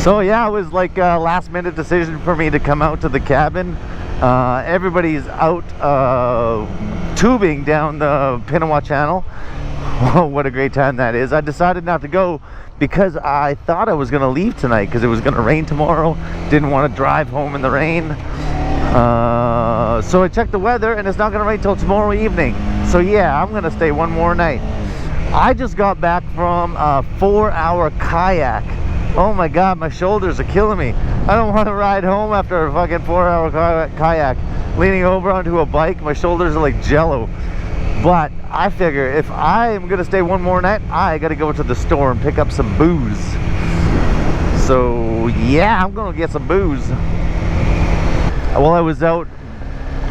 So yeah, it was like a last minute decision for me to come out to the cabin. Everybody's out tubing down the Pinawa Channel. Oh, what a great time that is. I decided not to go because I thought I was going to leave tonight because it was going to rain tomorrow. Didn't want to drive home in the rain. So I checked the weather and it's not going to rain till tomorrow evening. So yeah, I'm going to stay one more night. I just got back from a 4-hour kayak. Oh my god, my shoulders are killing me. I don't want to ride home after a fucking 4-hour kayak. Leaning over onto a bike, my shoulders are like jello. But I figure if I am gonna stay one more night, I gotta go to the store and pick up some booze. So yeah, I'm gonna get some booze. While I was out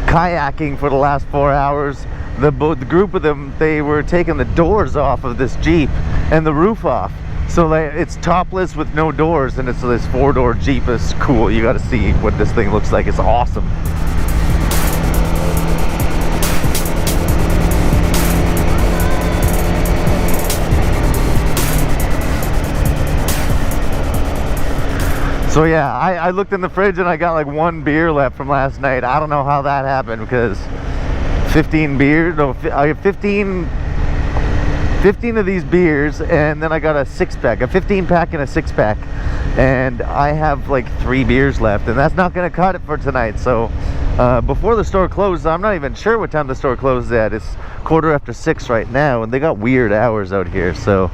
kayaking for the last 4 hours, the group of them, they were taking the doors off of this Jeep and the roof off. So like, it's topless with no doors, and it's this 4-door Jeep. It's cool. You got to see what this thing looks like. It's awesome. So yeah, I looked in the fridge and I got like 1 beer left from last night. I don't know how that happened because 15 beers, no, I have 15 of these beers, and then I got a 6-pack, a 15-pack and a 6-pack, and I have like 3 beers left, and that's not gonna cut it for tonight. So before the store closes, I'm not even sure what time the store closes at. It's 6:15 right now, and they got weird hours out here. So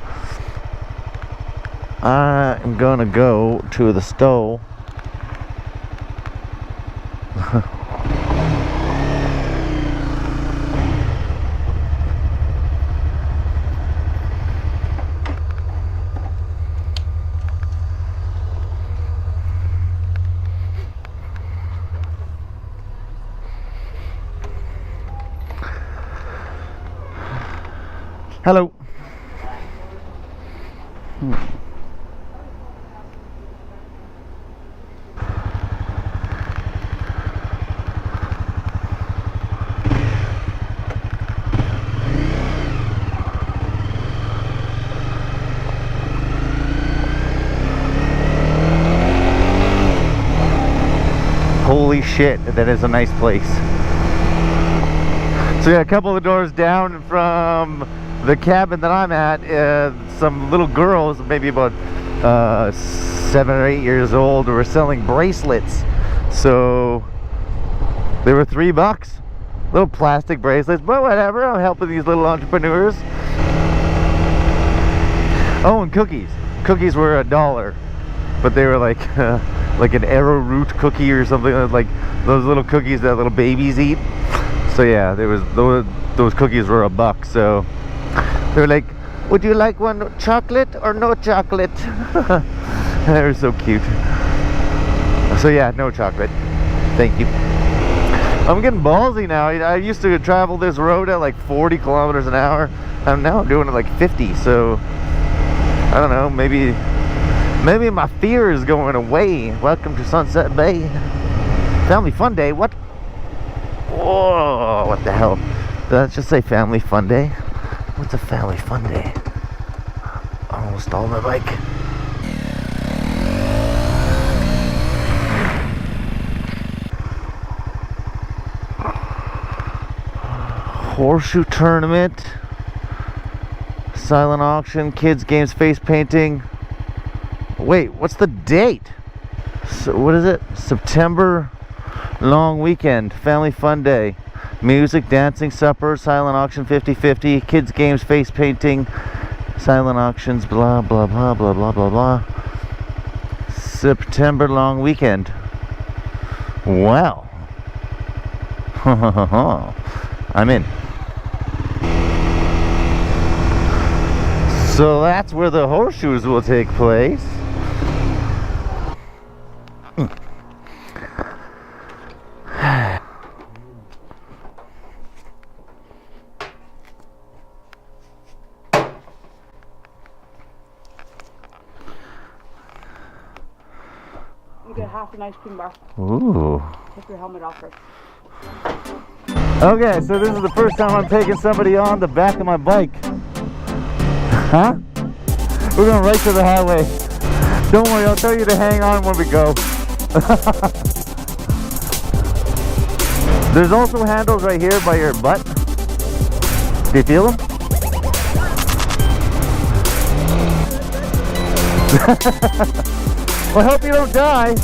I am gonna go to the store. Hello. Holy shit, that is a nice place. So yeah, a couple of doors down from the cabin that I'm at, some little girls, maybe about 7 or 8 years old, were selling bracelets. So they were $3, little plastic bracelets, but whatever. I'm helping these little entrepreneurs. Oh, and cookies. Cookies were $1, but they were like an arrowroot cookie or something, like those little cookies that little babies eat. So yeah, there was those cookies were $1. So they were like, would you like one chocolate or no chocolate? They were so cute. So yeah, no chocolate. Thank you. I'm getting ballsy now. I used to travel this road at like 40 kilometers an hour. And now I'm doing it like 50. So I don't know, maybe my fear is going away. Welcome to Sunset Bay. Family Fun Day. What? Whoa, what the hell? Did I just say Family Fun Day? What's a Family Fun Day? I almost stalled my bike. Horseshoe tournament, silent auction, kids games, face painting. Wait, what's the date? So what is it? September long weekend, Family Fun Day. Music, dancing, supper, silent auction, 50-50, kids games, face painting, silent auctions, blah blah blah blah blah blah blah. September long weekend. Wow. I'm in. So that's where the horseshoes will take place. You get half an ice cream bar. Ooh. Take your helmet off first. Okay, so this is the first time I'm taking somebody on the back of my bike. Huh? We're going right to the highway. Don't worry, I'll tell you to hang on when we go. There's also handles right here by your butt. Do you feel them? Well, I hope you don't die.